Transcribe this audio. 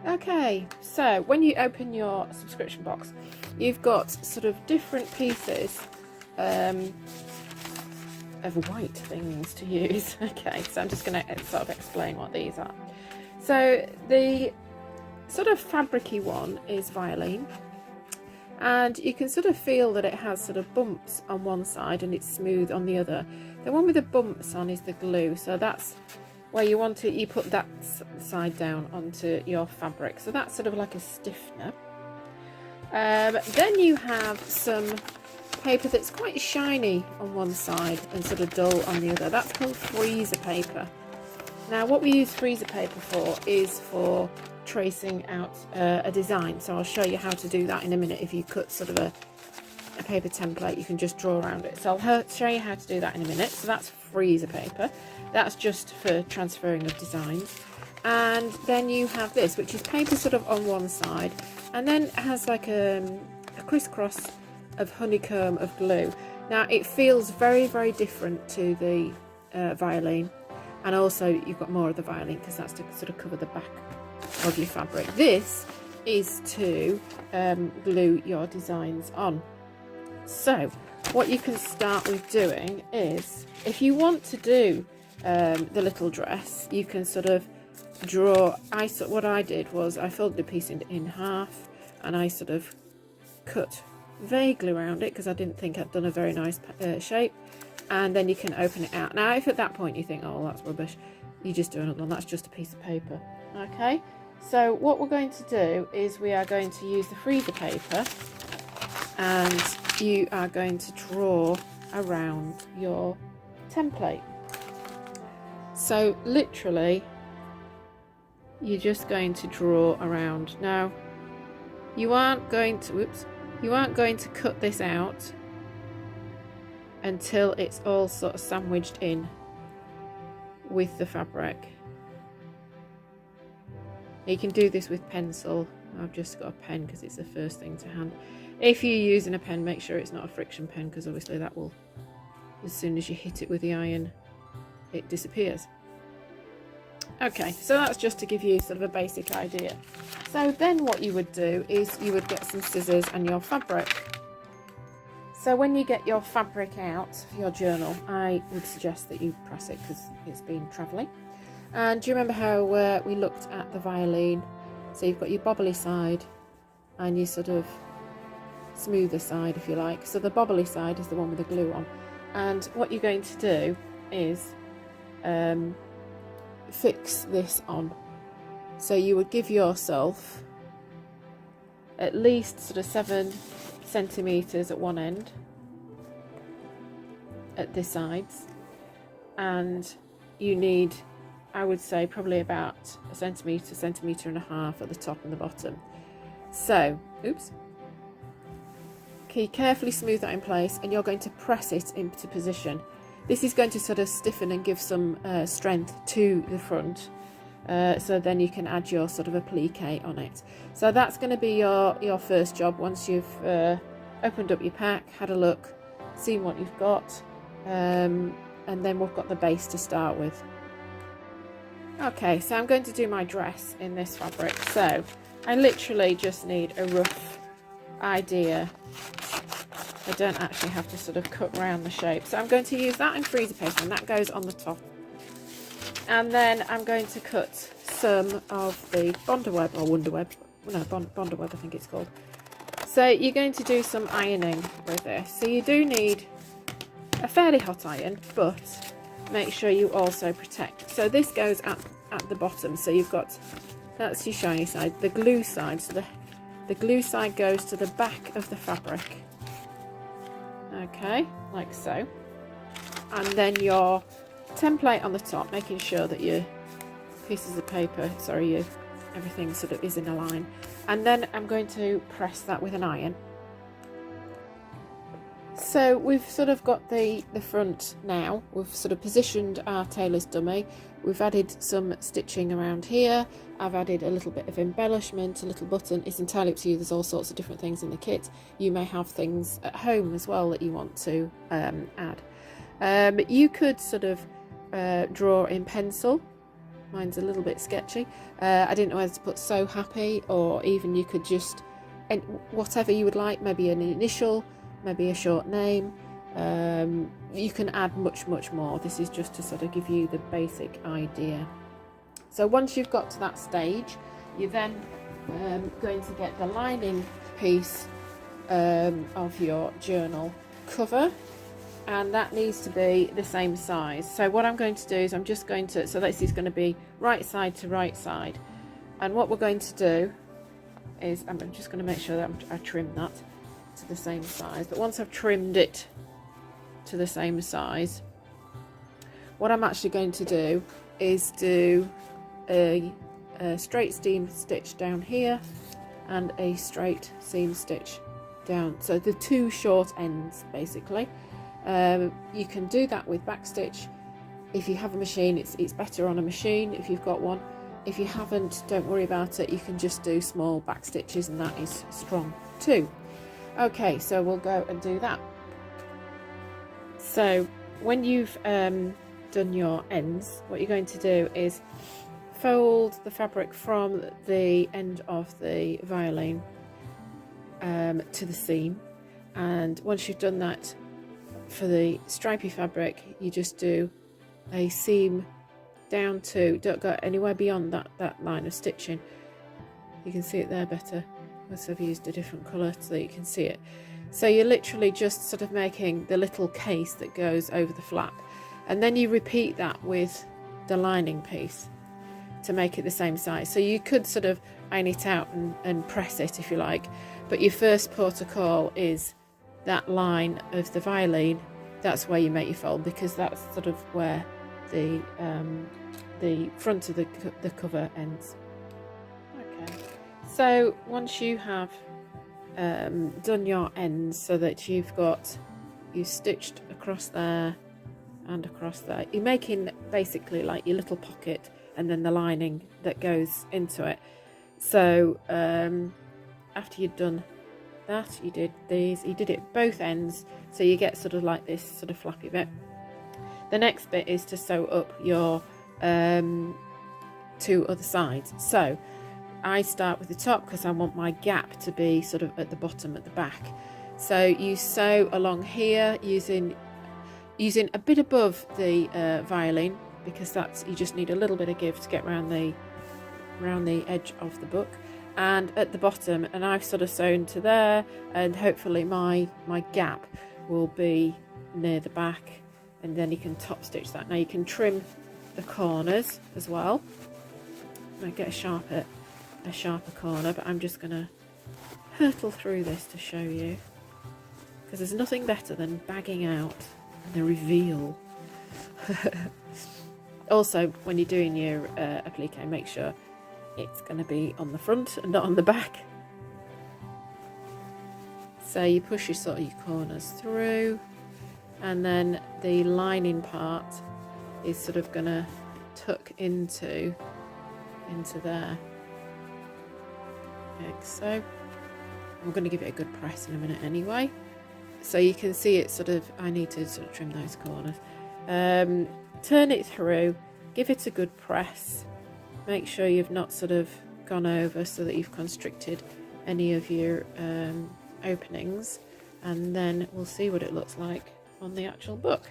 Okay, so when you open your subscription box, you've got sort of different pieces of white things to use. Okay, so I'm just going to sort of explain what these are. So the sort of fabricy one is Violene, and you can sort of feel that it has sort of bumps on one side and it's smooth on the other. The one with the bumps on is the glue, so that's where you want to, you put that side down onto your fabric, so that's sort of like a stiffener. Then you have some paper that's quite shiny on one side and sort of dull on the other. That's called freezer paper. Now what we use freezer paper for is for tracing out a design, so I'll show you how to do that in a minute. If you cut sort of a paper template, you can just draw around it, so I'll show you how to do that in a minute. So that's freezer paper, that's just for transferring of designs. And then you have this, which is paper sort of on one side, and then it has like a crisscross of honeycomb of glue. Now it feels very, very different to the Violene, and also you've got more of the Violene because that's to sort of cover the back of your fabric. This is to glue your designs on. So what you can start with doing is, if you want to do the little dress, you can sort of draw. What I did was I folded the piece in half, and I sort of cut vaguely around it because I didn't think I'd done a very nice shape, and then you can open it out. Now if at that point you think, oh that's rubbish, you just do another one. That's just a piece of paper. Okay, so what we're going to do is we are going to use the freezer paper, and you are going to draw around your template. So literally you're just going to draw around. Now you aren't going to cut this out until it's all sort of sandwiched in with the fabric. You can do this with pencil. I've just got a pen because it's the first thing to hand. If you're using a pen, make sure it's not a friction pen, because obviously that will, as soon as you hit it with the iron, it disappears. Okay, so that's just to give you sort of a basic idea. So then what you would do is you would get some scissors and your fabric. So when you get your fabric out for your journal, I would suggest that you press it because it's been travelling. And do you remember how we looked at the Violene? So you've got your bobbly side and your sort of smoother side, if you like. So the bobbly side is the one with the glue on. And what you're going to do is fix this on. So you would give yourself at least sort of 7 centimeters at one end at the sides, and you need, I would say, probably about a centimeter and a half at the top and the bottom. So oops, okay, carefully smooth that in place, and you're going to press it into position. This is going to sort of stiffen and give some strength to the front, so then you can add your sort of applique on it. So that's going to be your first job once you've opened up your pack, had a look, seen what you've got, and then we've got the base to start with. Okay, so I'm going to do my dress in this fabric, so I literally just need a rough idea. I don't actually have to sort of cut around the shape. So I'm going to use that in freezer paper, and that goes on the top. And then I'm going to cut some of the Bondaweb, or Wonderweb, no, Bondaweb I think it's called. So you're going to do some ironing with this. So you do need a fairly hot iron, but make sure you also protect. So this goes at the bottom, so you've got, that's your shiny side, the glue side. So the glue side goes to the back of the fabric. Okay, like so. And then your template on the top, making sure that your pieces of paper, everything sort of is in a line. And then I'm going to press that with an iron. So we've sort of got the front now. We've sort of positioned our tailor's dummy. We've added some stitching around here. I've added a little bit of embellishment, a little button. It's entirely up to you. There's all sorts of different things in the kit. You may have things at home as well that you want to add. You could sort of draw in pencil Mine's a little bit sketchy. I didn't know whether to put so happy, or even you could just, and whatever you would like, maybe an initial, maybe a short name. You can add much more. This is just to sort of give you the basic idea. So once you've got to that stage, you're then going to get the lining piece of your journal cover, and that needs to be the same size. So what I'm going to do is I'm just going to, so this is going to be right side to right side, and what we're going to do is I'm just going to make sure that I trim that to the same size. But once I've trimmed it to the same size, what I'm actually going to do is do a straight seam stitch down here and a straight seam stitch down, so the two short ends basically. You can do that with backstitch. If you have a machine, it's better on a machine if you've got one. If you haven't, don't worry about it, you can just do small back stitches, and that is strong too. Okay, so we'll go and do that. So when you've done your ends, what you're going to do is fold the fabric from the end of the violin to the seam, and once you've done that, for the stripy fabric you just do a seam down to, don't go anywhere beyond that line of stitching. You can see it there better once I've used a different colour so that you can see it. So you're literally just sort of making the little case that goes over the flap, and then you repeat that with the lining piece to make it the same size. So you could sort of iron it out and press it if you like, but your first port of call is that line of the violin. That's where you make your fold, because that's sort of where the front of the cover ends. Okay, so once you have done your ends so that you've stitched across there and across there, you're making basically like your little pocket and then the lining that goes into it. So after you'd done that, you did it both ends, so you get sort of like this sort of flappy bit. The next bit is to sew up your two other sides. So I start with the top because I want my gap to be sort of at the bottom at the back. So you sew along here using a bit above the violin, because that's, you just need a little bit of give to get around the edge of the book, and at the bottom, and I've sort of sewn to there, and hopefully my gap will be near the back, and then you can top stitch that. Now you can trim the corners as well. I get a sharper corner, but I'm just gonna hurtle through this to show you, because there's nothing better than bagging out the reveal. Also, when you're doing your applique, make sure it's going to be on the front and not on the back. So you push your corners through, and then the lining part is sort of going to tuck into there, like so. I'm going to give it a good press in a minute anyway, so you can see it sort of, I need to sort of trim those corners. Turn it through, give it a good press, make sure you've not sort of gone over so that you've constricted any of your openings, and then we'll see what it looks like on the actual book.